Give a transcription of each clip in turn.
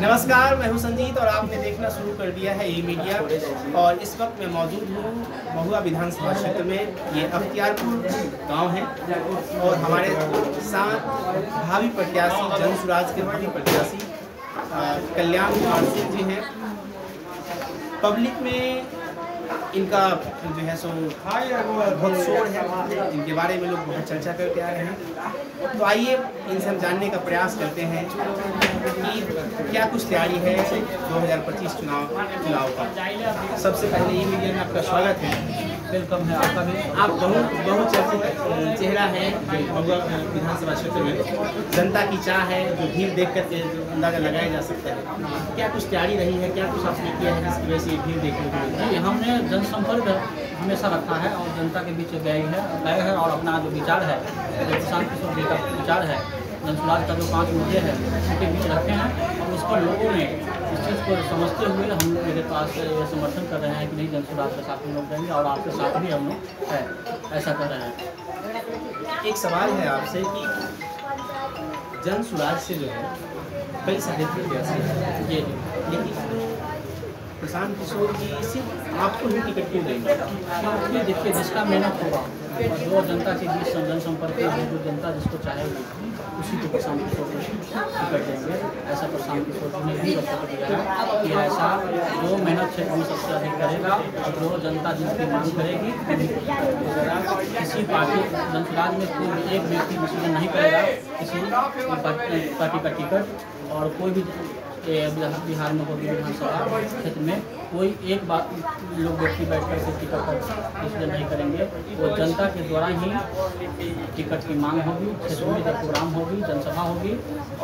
नमस्कार, मैं हूं संजीत और आपने देखना शुरू कर दिया है ई मीडिया। और इस वक्त मैं मौजूद हूं महुआ विधानसभा क्षेत्र में। ये अख्तियारपुर गांव है और हमारे साथ भावी प्रत्याशी, जनसुराज के भावी प्रत्याशी कल्याण कुमार सिंह जी हैं। पब्लिक में इनका जो है सो बहुत शोर है, इनके बारे में लोग बहुत चर्चा करते आ रहे हैं। तो आइए इनसे हम जानने का प्रयास करते हैं कि क्या कुछ तैयारी है 2025 चुनाव का। सबसे पहले ये मीडिया में आपका स्वागत है, वेलकम है आपका भी। आप बहुत चर्चित चेहरा है महुआ विधानसभा क्षेत्र में। जनता की चाह है जो भीड़ देख करके अंदाजा लगाया जा सकता है। क्या कुछ तैयारी रही है, क्या कुछ आपने किया है जिसकी वजह से ये भीड़ देखने को मिली? हमने जनसंपर्क हमेशा रखा है और जनता के बीच गए हैं और अपना जो विचार है, जो प्रशांत किशोर जी का विचार है, जनसुराज का जो 5 मुद्दे हैं उनके बीच रखे हैं। और उस पर लोगों ने इस चीज़ को समझते हुए हम मेरे पास ये समर्थन कर रहे हैं कि नहीं, जनसुराज के साथ हम लोग रहेंगे और आपके साथ भी हम लोग है ऐसा कर रहे हैं। एक सवाल है आपसे कि जनसुराज से जो है कई सारे प्रत्याशी हैं, ये लेकिन प्रशांत किशोर जी सिर्फ आपको ही टिकट क्यों देंगे? क्योंकि देखिए, जिसका मेहनत होगा, जो जनता के बीच जनसंपर्क है, जो जनता जिसको चाहेगी उसी को प्रशांत किशोर को टिकट देंगे। ऐसा प्रशांत किशोर जी ने भी वक्तव्य दिया है कि ऐसा जो मेहनत क्षेत्र में सबसे अधिक करेगा और जो जनता जिनकी मांग करेगी किसी पार्टी जनसुराज में कोई एक व्यक्ति डिसीजन नहीं करेगा किसी पार्टी का टिकट। और कोई भी बिहार में होगी विधानसभा क्षेत्र में कोई एक बात लोग व्यक्ति बैठ कर के टिकट पर डिसीजन नहीं करेंगे। वो जनता के द्वारा ही टिकट की मांग होगी, क्षेत्र में जब प्रोग्राम होगी, जनसभा होगी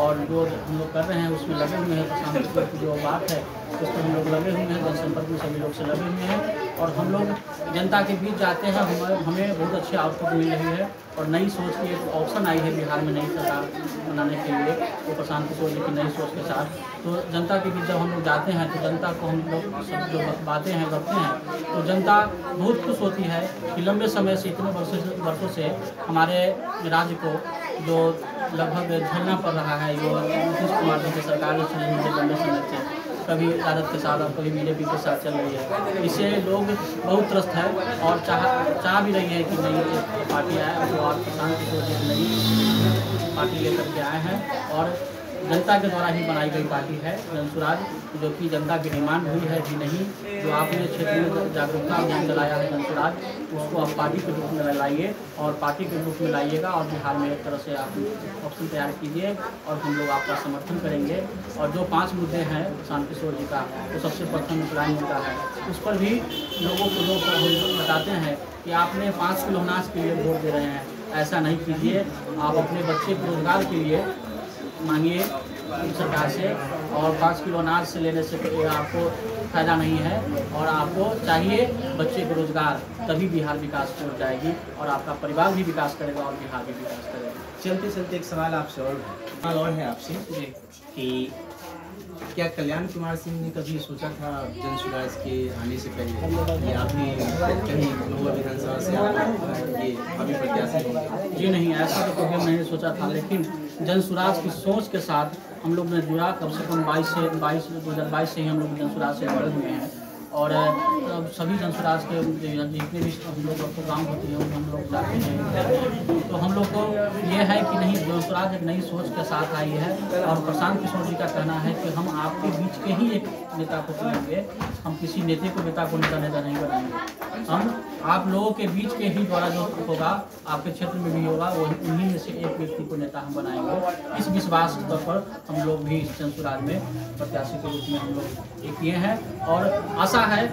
और जो हम लोग कर रहे हैं उसमें लगे हुए हैं। प्रशांत किशोर की जो बात है उस पर हम लोग लगे हुए हैं, जनसंपर्क में सभी लोग से लगे हुए हैं और हम लोग जनता के बीच जाते हैं। हमें बहुत अच्छी आउटपुट मिल रही है और नई सोच की एक ऑप्शन आई है बिहार में नई सरकार बनाने के लिए, तो प्रशांत किशोर जी की नई सोच के साथ। तो जनता के बीच जब हम लोग जाते हैं तो जनता को हम लोग सब जो बातें हैं रखते हैं तो जनता बहुत खुश होती है कि लंबे समय से, इतने वर्षों से हमारे राज्य को जो लगभग झेलना पड़ रहा है, जो नीतीश कुमार जी की सरकार जो चल रही है लंबे समय से, कभी राजद के साथ और कभी बीजेपी के साथ चल रही है, इससे लोग बहुत त्रस्त है और चाह भी रही है कि नई पार्टी आए। तो आप प्रशांत किशोर जी नई पार्टी लेकर के आए हैं और जनता के द्वारा ही बनाई गई पार्टी है जनसुराज, जो कि जनता की डिमांड हुई है कि नहीं, जो आपने क्षेत्र में जागरूकता अभियान चलाया है जनसुराज, उसको आप पार्टी के रूप में लाइए और पार्टी के रूप में लाइएगा और बिहार में एक तरह से आप ऑप्शन तैयार कीजिए और हम लोग आपका समर्थन करेंगे। और जो 5 मुद्दे हैं प्रशांत किशोर जी का, तो सबसे प्रथम क्राइम मुद्दा है, उस पर भी लोगों को लोग बताते हैं कि आपने 5 किलो अनाज के लिए वोट दे रहे हैं, ऐसा नहीं कीजिए। आप अपने बच्चे के रोजगार के लिए मांगिए सरकार से और 5 किलो अनाज से लेने से आपको फ़ायदा नहीं है और आपको चाहिए बच्चे को रोजगार, तभी बिहार विकास की ओर जाएगी और आपका परिवार भी विकास करेगा और बिहार भी विकास करेगा। चलते चलते एक सवाल आपसे और है आपसे कि क्या कल्याण कुमार सिंह ने कभी सोचा था जनसुराज के आने से पहले या आपने कहीं महुआ विधानसभा से ये अभी प्रत्याशी होंगे? जी नहीं, ऐसा तो कभी हम नहीं सोचा था, लेकिन जनसुराज की सोच के साथ हम लोग ने जुड़ा। कम से कम 2022 से ही हम लोग जनसुराज से जुड़े हुए हैं और सभी जनसुराज के जितने भी हम लोग प्रोग्राम होते हैं हम लोग जाते हैं। तो हम लोग को ये है कि नहीं, जनसुराज एक नई सोच के साथ आई है और प्रशांत किशोर जी का कहना है कि हम आपके बीच के ही एक नेता को चुनेंगे, हम किसी नेता को नेता नहीं बनाएंगे। हम आप लोगों के बीच के ही द्वारा जो होगा, आपके क्षेत्र में भी होगा, वो उन्हीं में से एक व्यक्ति को नेता हम बनाएंगे। इस विश्वास के तौर पर हम लोग भी जनसुराज में प्रत्याशी के रूप में हम लोग किए हैं और आशा है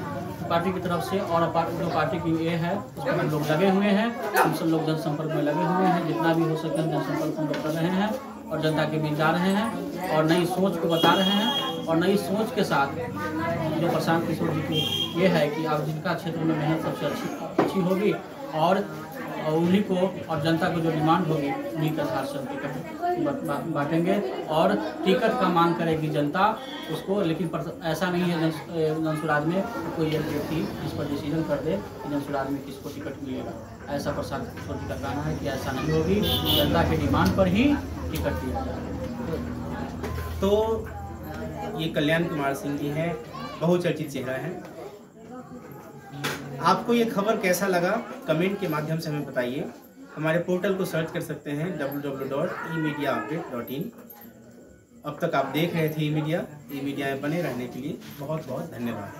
पार्टी की तरफ से और जो पार्टी की ये है उसमें हम लोग लगे हुए हैं। हम सब लोग जनसंपर्क में लगे हुए हैं, जितना भी हो सके हम जनसंपर्क हम लोग कर रहे हैं और जनता के बीच जा रहे हैं और नई सोच को बता रहे हैं। और नई सोच के साथ जो प्रशांत किशोर जी की ये है कि आप जिनका क्षेत्र में मेहनत सबसे अच्छी होगी और उन्हीं को और जनता को जो डिमांड होगी उन्हीं के आधार से टिकट बांटेंगे और टिकट का मांग करेगी जनता उसको। लेकिन ऐसा नहीं है जनसुराज में कोई एक व्यक्ति इस पर डिसीजन कर दे कि जनसुराज में किसको टिकट मिलेगा, ऐसा प्रशांत किशोर जी का कहना है कि ऐसा नहीं होगी, जनता की डिमांड पर ही टिकट दिया जाएगा। तो ये कल्याण कुमार सिंह जी हैं, बहुचर्चित चेहरा है। आपको ये खबर कैसा लगा कमेंट के माध्यम से हमें बताइए। हमारे पोर्टल को सर्च कर सकते हैं www.emediaupdate.in। अब तक आप देख रहे थे ई मीडिया में बने रहने के लिए बहुत बहुत धन्यवाद।